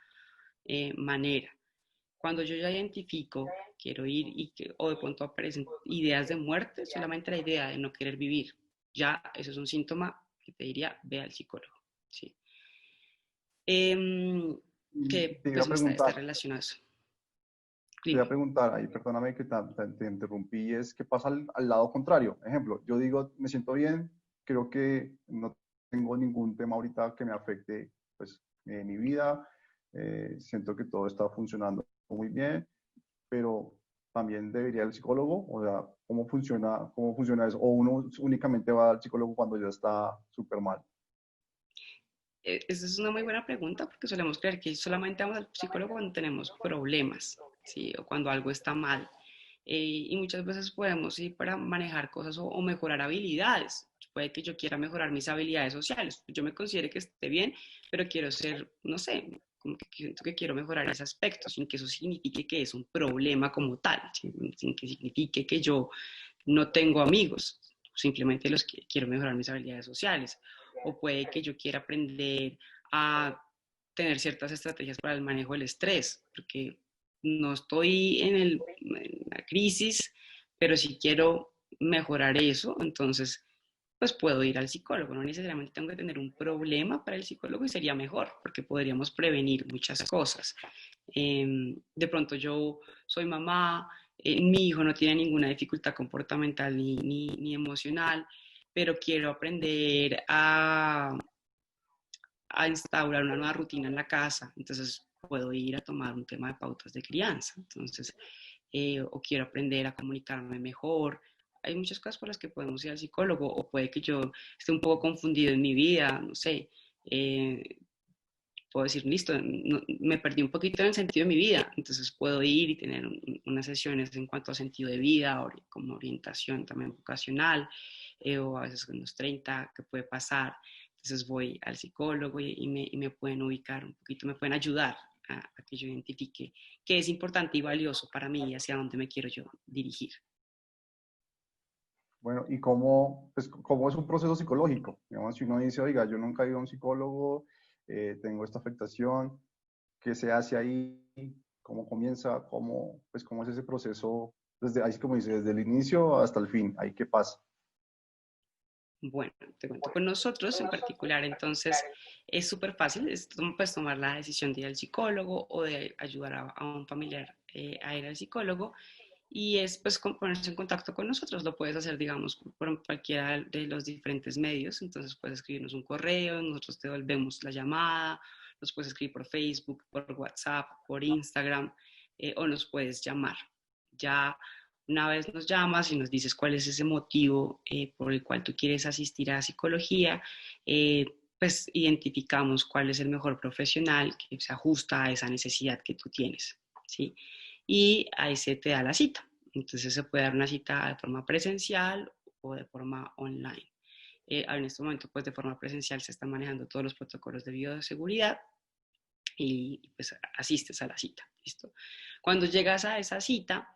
manera. Cuando yo ya identifico, quiero ir o de pronto aparecen ideas de muerte, solamente la idea de no querer vivir, ya eso es un síntoma que te diría, ve al psicólogo. ¿Sí? Y Que te iba pues a está preguntar, relacionado a eso. te iba a Dime. preguntar, ahí perdóname que te interrumpí, es qué pasa al lado contrario. Ejemplo, yo digo, me siento bien, creo que no tengo ningún tema ahorita que me afecte pues, mi vida, siento que todo está funcionando muy bien, pero también debería ir al psicólogo, o sea, cómo funciona eso? O uno únicamente va al psicólogo cuando ya está súper mal. Esa es una muy buena pregunta porque solemos creer que solamente vamos al psicólogo cuando tenemos problemas, ¿sí? O cuando algo está mal. Y muchas veces podemos ir para manejar cosas o mejorar habilidades. Puede que yo quiera mejorar mis habilidades sociales. Yo me considere que esté bien, pero quiero ser, no sé, como que siento que quiero mejorar ese aspecto, sin que eso signifique que es un problema como tal, sin que signifique que yo no tengo amigos, simplemente los que quiero mejorar mis habilidades sociales. O puede que yo quiera aprender a tener ciertas estrategias para el manejo del estrés, porque no estoy en la crisis, pero si quiero mejorar eso, entonces pues puedo ir al psicólogo. No necesariamente tengo que tener un problema para el psicólogo y sería mejor, porque podríamos prevenir muchas cosas. De pronto yo soy mamá, mi hijo no tiene ninguna dificultad comportamental ni emocional, pero quiero aprender a instaurar una nueva rutina en la casa, entonces puedo ir a tomar un tema de pautas de crianza, entonces, o quiero aprender a comunicarme mejor. Hay muchas cosas por las que podemos ir al psicólogo, o puede que yo esté un poco confundido en mi vida, no sé, eh, puedo decir, listo, no, me perdí un poquito en el sentido de mi vida, entonces puedo ir y tener unas sesiones en cuanto a sentido de vida, como orientación también vocacional, o a veces con los 30, que puede pasar. Entonces voy al psicólogo y me pueden ubicar un poquito, me pueden ayudar a que yo identifique qué es importante y valioso para mí y hacia dónde me quiero yo dirigir. Bueno, ¿y cómo, pues, cómo es un proceso psicológico? Digamos, si uno dice, oiga, yo nunca he ido a un psicólogo, tengo esta afectación, ¿qué se hace ahí? ¿Cómo comienza? Pues, cómo es ese proceso? Desde, ahí como dice, desde el inicio hasta el fin, ahí qué pasa. Bueno, te cuento con nosotros en particular, entonces es súper fácil, es pues, tomar la decisión de ir al psicólogo o de ayudar a un familiar a ir al psicólogo y es pues ponerse en contacto con nosotros. Lo puedes hacer, digamos, por cualquiera de los diferentes medios. Entonces puedes escribirnos un correo, nosotros te devolvemos la llamada, nos puedes escribir por Facebook, por WhatsApp, por Instagram o nos puedes llamar. Ya una vez nos llamas y nos dices cuál es ese motivo por el cual tú quieres asistir a psicología, pues identificamos cuál es el mejor profesional que se ajusta a esa necesidad que tú tienes, ¿sí? Y ahí se te da la cita. Entonces se puede dar una cita de forma presencial o de forma online. En este momento, pues de forma presencial se están manejando todos los protocolos de bioseguridad y pues asistes a la cita, ¿listo? Cuando llegas a esa cita,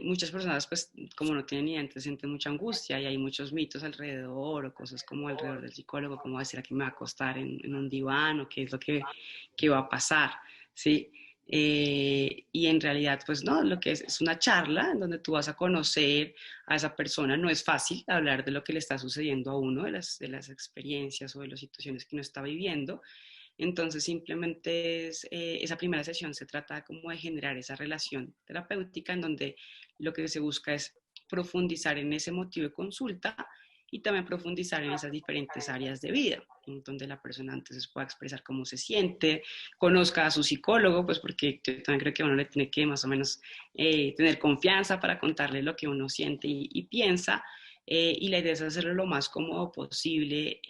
muchas personas, pues, como no tienen ni idea, sienten mucha angustia y hay muchos mitos alrededor o cosas como alrededor del psicólogo, como decir aquí me va a acostar en un diván o qué es lo que va a pasar, ¿sí? Y en realidad, pues no, lo que es una charla en donde tú vas a conocer a esa persona. No es fácil hablar de lo que le está sucediendo a uno, de las experiencias o de las situaciones que uno está viviendo, entonces, simplemente esa primera sesión se trata como de generar esa relación terapéutica en donde lo que se busca es profundizar en ese motivo de consulta y también profundizar en esas diferentes áreas de vida, en donde la persona entonces pueda expresar cómo se siente, conozca a su psicólogo, pues porque yo también creo que uno le tiene que más o menos tener confianza para contarle lo que uno siente y piensa, y la idea es hacerlo lo más cómodo posible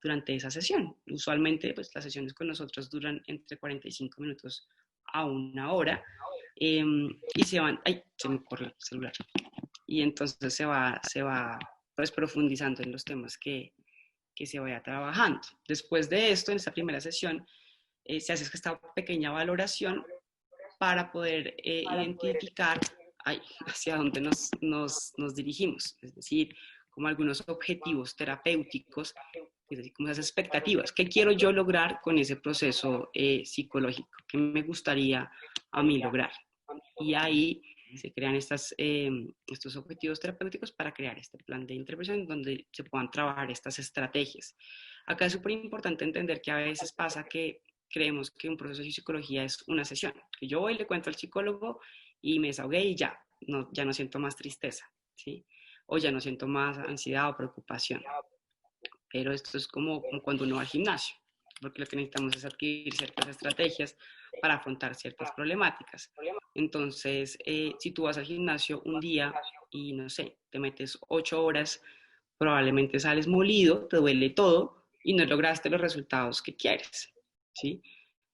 durante esa sesión. Usualmente, pues las sesiones con nosotros duran entre 45 minutos a una hora y se van, ay, se me corrió el celular, y entonces se va pues profundizando en los temas que se vaya trabajando. Después de esto, en esta primera sesión, se hace esta pequeña valoración para poder identificar ay, hacia dónde nos dirigimos, es decir, como algunos objetivos terapéuticos, es decir, como esas expectativas. ¿Qué quiero yo lograr con ese proceso psicológico? ¿Qué me gustaría a mí lograr? Y ahí se crean estos objetivos terapéuticos para crear este plan de intervención donde se puedan trabajar estas estrategias. Acá es súper importante entender que a veces pasa que creemos que un proceso de psicología es una sesión, que yo voy y le cuento al psicólogo y me desahogué y ya no siento más tristeza, ¿sí? O ya no siento más ansiedad o preocupación. Pero esto es como cuando uno va al gimnasio, porque lo que necesitamos es adquirir ciertas estrategias para afrontar ciertas problemáticas. Entonces, si tú vas al gimnasio un día y no sé, te metes 8 horas, probablemente sales molido, te duele todo y no lograste los resultados que quieres, ¿sí?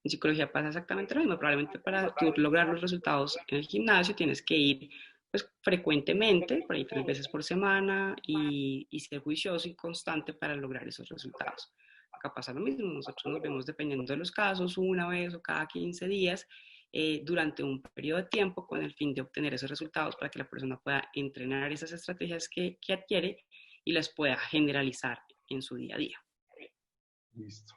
En psicología pasa exactamente lo mismo. Probablemente para tú lograr los resultados en el gimnasio tienes que ir pues, frecuentemente, por ahí 3 veces por semana, y ser juicioso y constante para lograr esos resultados. Acá pasa lo mismo, nosotros nos vemos dependiendo de los casos, una vez o cada 15 días, durante un periodo de tiempo con el fin de obtener esos resultados para que la persona pueda entrenar esas estrategias que adquiere y las pueda generalizar en su día a día. Listo.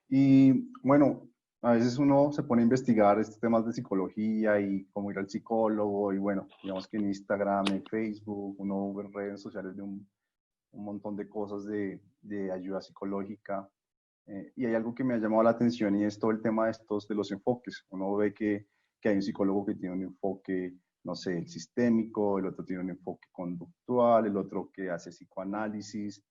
Y bueno, a veces uno se pone a investigar estos temas de psicología y cómo ir al psicólogo y bueno, digamos que en Instagram, en Facebook, uno ve redes sociales de un montón de cosas de ayuda psicológica. Y hay algo que me ha llamado la atención y es todo el tema de los enfoques. Uno ve que hay un psicólogo que tiene un enfoque, no sé, el sistémico, el otro tiene un enfoque conductual, el otro que hace psicoanálisis.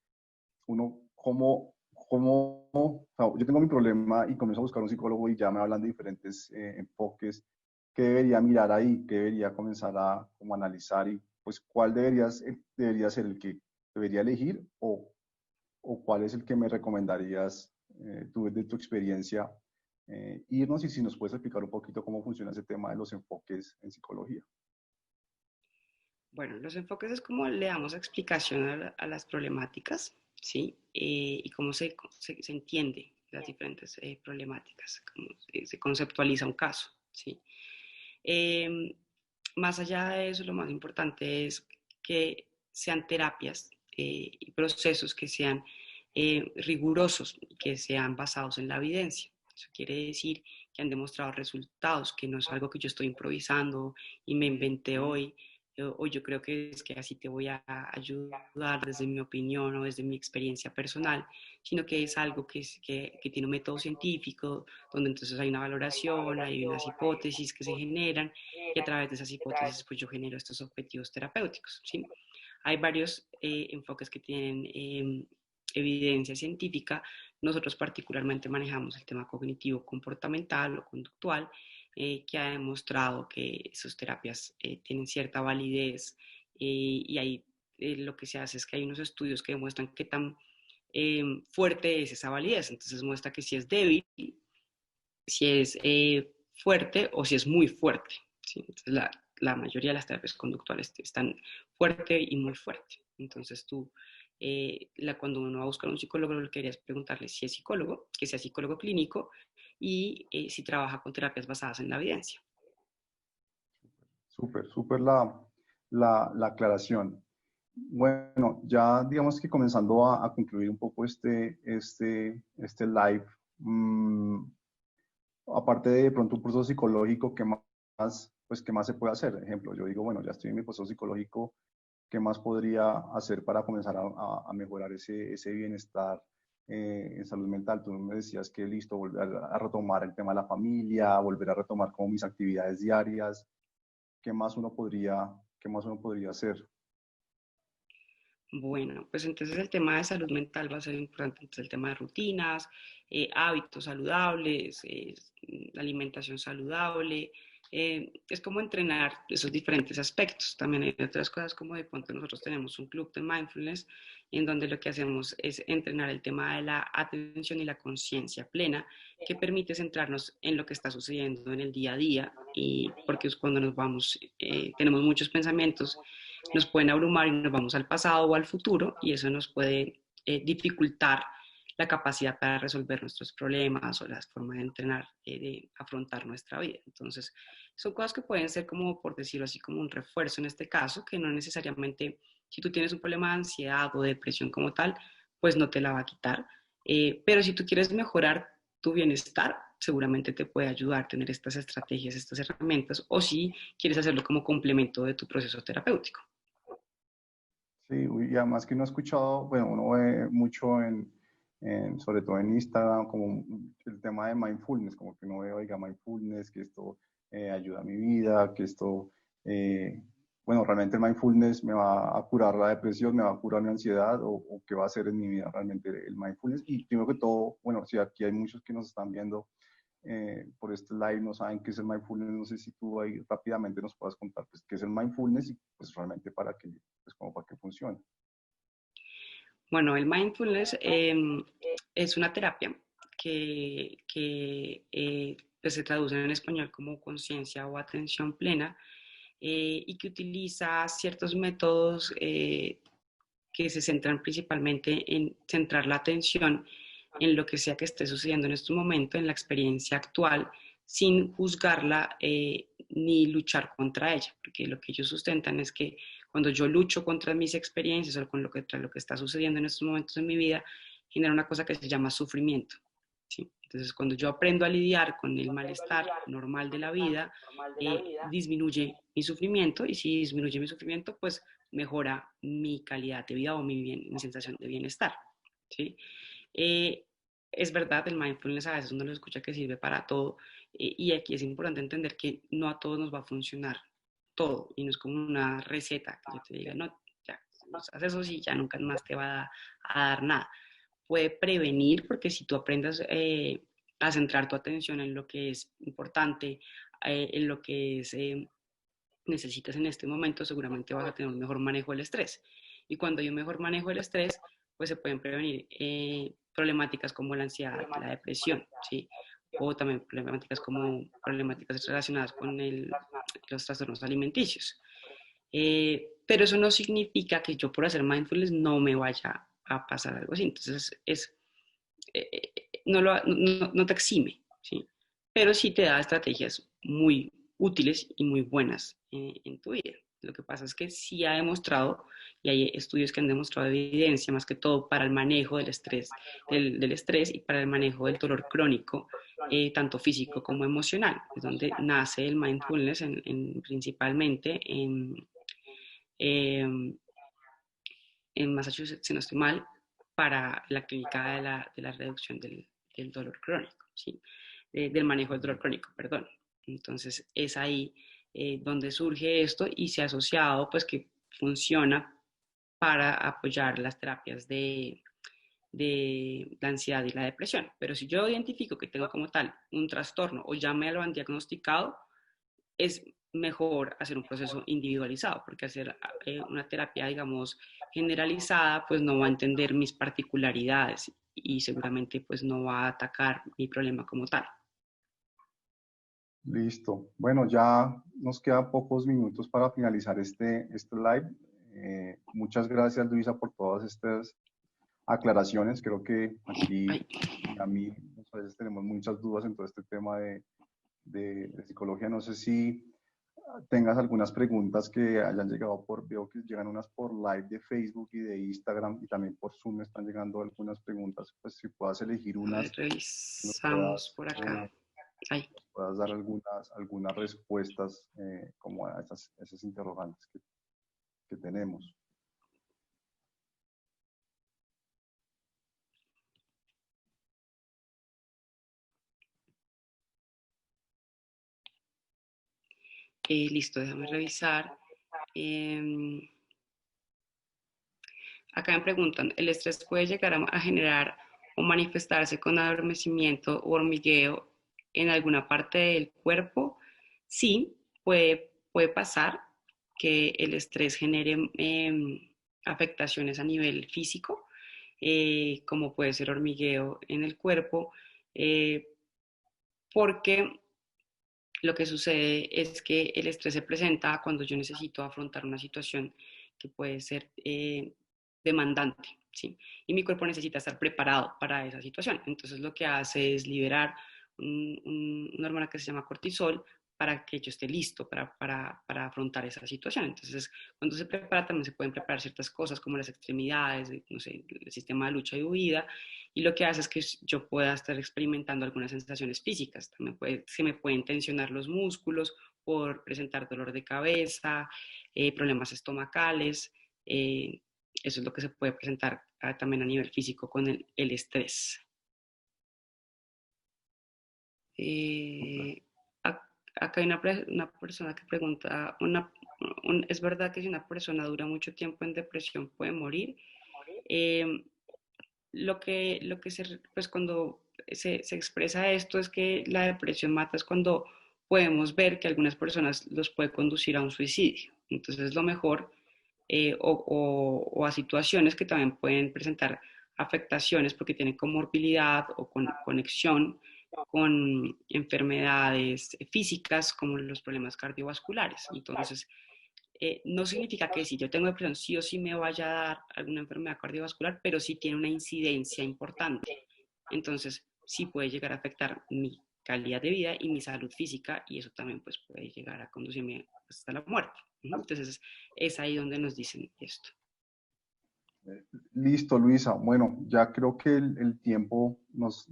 Uno, o sea, yo tengo mi problema y comienzo a buscar un psicólogo y ya me hablan de diferentes enfoques. ¿Qué debería mirar ahí? ¿Qué debería comenzar a como analizar? Y pues, ¿cuál debería ser el que debería elegir o cuál es el que me recomendarías tú desde tu experiencia irnos y si nos puedes explicar un poquito cómo funciona ese tema de los enfoques en psicología? Bueno, los enfoques es como le damos explicación a las problemáticas, ¿sí? Y cómo se entiende las diferentes problemáticas, cómo se conceptualiza un caso, ¿sí? Eh, Más allá de eso, lo más importante es que sean terapias y procesos que sean rigurosos, que sean basados en la evidencia. Eso quiere decir que han demostrado resultados, que no es algo que yo estoy improvisando y me inventé hoy, o yo creo que es que así te voy a ayudar desde mi opinión o desde mi experiencia personal, sino que es algo que tiene un método científico, donde entonces hay una valoración, hay unas hipótesis que se generan y a través de esas hipótesis pues yo genero estos objetivos terapéuticos, ¿sí? Hay varios enfoques que tienen evidencia científica. Nosotros particularmente manejamos el tema cognitivo comportamental o conductual, que ha demostrado que sus terapias tienen cierta validez y ahí lo que se hace es que hay unos estudios que demuestran qué tan fuerte es esa validez. Entonces muestra que si es débil, si es fuerte o si es muy fuerte. ¿Sí? Entonces la mayoría de las terapias conductuales están fuerte y muy fuerte. Entonces tú, cuando uno va a buscar un psicólogo, lo que querías preguntarle si es psicólogo, que sea psicólogo clínico y si trabaja con terapias basadas en la evidencia. Súper, súper la aclaración. Bueno, ya digamos que comenzando a concluir un poco este live, aparte de pronto un proceso psicológico, pues, ¿qué más se puede hacer? Ejemplo, yo digo, bueno, ya estoy en mi proceso psicológico, ¿qué más podría hacer para comenzar a mejorar ese bienestar en salud mental? Tú me decías que listo, volver a retomar el tema de la familia, volver a retomar como mis actividades diarias. ¿Qué más uno podría, qué más uno podría hacer? Bueno, pues entonces el tema de salud mental va a ser importante. Entonces el tema de rutinas, hábitos saludables, alimentación saludable, es como entrenar esos diferentes aspectos. También hay otras cosas como de pronto nosotros tenemos un club de mindfulness en donde lo que hacemos es entrenar el tema de la atención y la conciencia plena que permite centrarnos en lo que está sucediendo en el día a día y porque es cuando nos vamos, tenemos muchos pensamientos nos pueden abrumar y nos vamos al pasado o al futuro y eso nos puede dificultar la capacidad para resolver nuestros problemas o las formas de entrenar, de afrontar nuestra vida. Entonces, son cosas que pueden ser como, por decirlo así, como un refuerzo en este caso, que no necesariamente, si tú tienes un problema de ansiedad o de depresión como tal, pues no te la va a quitar. Pero si tú quieres mejorar tu bienestar, seguramente te puede ayudar a tener estas estrategias, estas herramientas, o si quieres hacerlo como complemento de tu proceso terapéutico. Sí, y además que no he escuchado, bueno, uno ve mucho sobre todo en Instagram, como el tema de mindfulness, como que uno ve, oiga, mindfulness, que esto ayuda a mi vida, que esto, eh, bueno, realmente el mindfulness me va a curar la depresión, me va a curar mi ansiedad, o qué va a hacer en mi vida realmente el mindfulness. Y primero que todo, bueno, si aquí hay muchos que nos están viendo por este live, no saben qué es el mindfulness, no sé si tú ahí rápidamente nos puedas contar pues, qué es el mindfulness y pues realmente para qué, pues como para qué funciona. Bueno, el mindfulness es una terapia que pues se traduce en español como conciencia o atención plena y que utiliza ciertos métodos que se centran principalmente en centrar la atención en lo que sea que esté sucediendo en este momento, en la experiencia actual, sin juzgarla ni luchar contra ella, porque lo que ellos sustentan es que cuando yo lucho contra mis experiencias o con lo que está sucediendo en estos momentos en mi vida, genera una cosa que se llama sufrimiento. ¿Sí? Entonces, cuando yo aprendo a lidiar con el malestar normal de la vida, disminuye mi sufrimiento y si disminuye mi sufrimiento, pues mejora mi calidad de vida o mi sensación de bienestar. ¿Sí? Eh, es verdad, el mindfulness a veces uno lo escucha que sirve para todo y aquí es importante entender que no a todos nos va a funcionar todo y no es como una receta que yo te diga, no, ya, haces eso sí, ya nunca más te va a dar nada. Puede prevenir porque si tú aprendes a centrar tu atención en lo que es importante, en lo que es necesitas en este momento, seguramente vas a tener un mejor manejo del estrés. Y cuando hay un mejor manejo del estrés, pues se pueden prevenir problemáticas como la ansiedad, la depresión, ¿sí? O también problemáticas como problemáticas relacionadas con los trastornos alimenticios. Pero eso no significa que yo por hacer mindfulness no me vaya a pasar algo así. Entonces, no te exime, ¿sí? Pero sí te da estrategias muy útiles y muy buenas en tu vida. Lo que pasa es que sí ha demostrado, y hay estudios que han demostrado evidencia, más que todo para el manejo del estrés y para el manejo del dolor crónico, tanto físico como emocional, es donde nace el mindfulness principalmente en Massachusetts, si no estoy mal, para la clínica de la reducción del dolor crónico, ¿sí? Del manejo del dolor crónico, perdón. Entonces es ahí donde surge esto y se ha asociado, pues que funciona para apoyar las terapias de la ansiedad y la depresión. Pero si yo identifico que tengo como tal un trastorno o ya me lo han diagnosticado, es mejor hacer un proceso individualizado, porque hacer una terapia, digamos, generalizada, pues no va a entender mis particularidades y seguramente pues no va a atacar mi problema como tal. Listo. Bueno, ya nos quedan pocos minutos para finalizar este live. Muchas gracias, Luisa, por todas estas aclaraciones. Creo que aquí Ay, y a mí a veces tenemos muchas dudas en todo este tema de psicología. No sé si tengas algunas preguntas que hayan llegado veo que llegan unas por live de Facebook y de Instagram y también por Zoom me están llegando algunas preguntas. Pues si puedas elegir a ver, unas, nos revisamos puedas, por acá. Ay, nos puedas dar algunas respuestas como a esas interrogantes que tenemos. listo, déjame revisar. Eh, Acá me preguntan, ¿el estrés puede llegar a generar o manifestarse con adormecimiento o hormigueo en alguna parte del cuerpo? Sí, puede pasar que el estrés genere afectaciones a nivel físico, como puede ser hormigueo en el cuerpo, eh, porque lo que sucede es que el estrés se presenta cuando yo necesito afrontar una situación que puede ser demandante, ¿sí? Y mi cuerpo necesita estar preparado para esa situación. Entonces lo que hace es liberar una hormona que se llama cortisol para que yo esté listo para afrontar esa situación. Entonces, cuando se prepara, también se pueden preparar ciertas cosas como las extremidades, no sé, el sistema de lucha y huida, y lo que hace es que yo pueda estar experimentando algunas sensaciones físicas. También se me pueden tensionar los músculos por presentar dolor de cabeza, problemas estomacales. Eso es lo que se puede presentar también a nivel físico con el estrés. Eh, Acá hay una persona que pregunta, ¿es verdad que si una persona dura mucho tiempo en depresión puede morir? Eh, pues cuando se expresa esto es que la depresión mata es cuando podemos ver que algunas personas los puede conducir a un suicidio. Entonces lo mejor, o a situaciones que también pueden presentar afectaciones porque tienen comorbilidad o con conexión con enfermedades físicas como los problemas cardiovasculares. Entonces, no significa que si yo tengo depresión sí o sí me vaya a dar alguna enfermedad cardiovascular, pero sí tiene una incidencia importante. Entonces, sí puede llegar a afectar mi calidad de vida y mi salud física y eso también pues puede llegar a conducirme hasta la muerte. Entonces, es ahí donde nos dicen esto. Listo, Luisa. Bueno, ya creo que el tiempo nos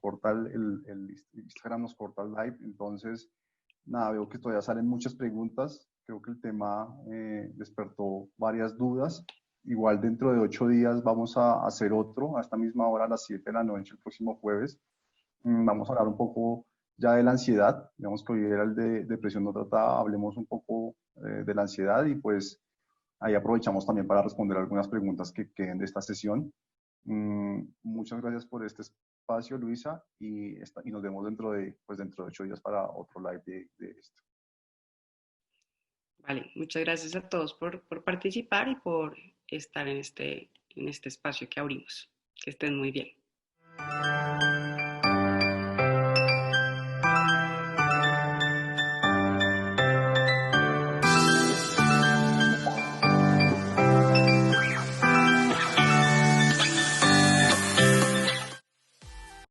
corta el Instagram, nos corta el live. Entonces, nada, veo que todavía salen muchas preguntas. Creo que el tema despertó varias dudas. Igual dentro de 8 días vamos a hacer otro a esta misma hora, a las 7 de la noche, el próximo jueves. Vamos a hablar un poco ya de la ansiedad. Digamos que hoy era el de depresión no tratada. Hablemos un poco de la ansiedad y pues ahí aprovechamos también para responder algunas preguntas que queden de esta sesión. Muchas gracias por este espacio, Luisa, y nos vemos dentro de 8 días para otro live de esto. Vale, muchas gracias a todos por participar y por estar en este espacio que abrimos. Que estén muy bien.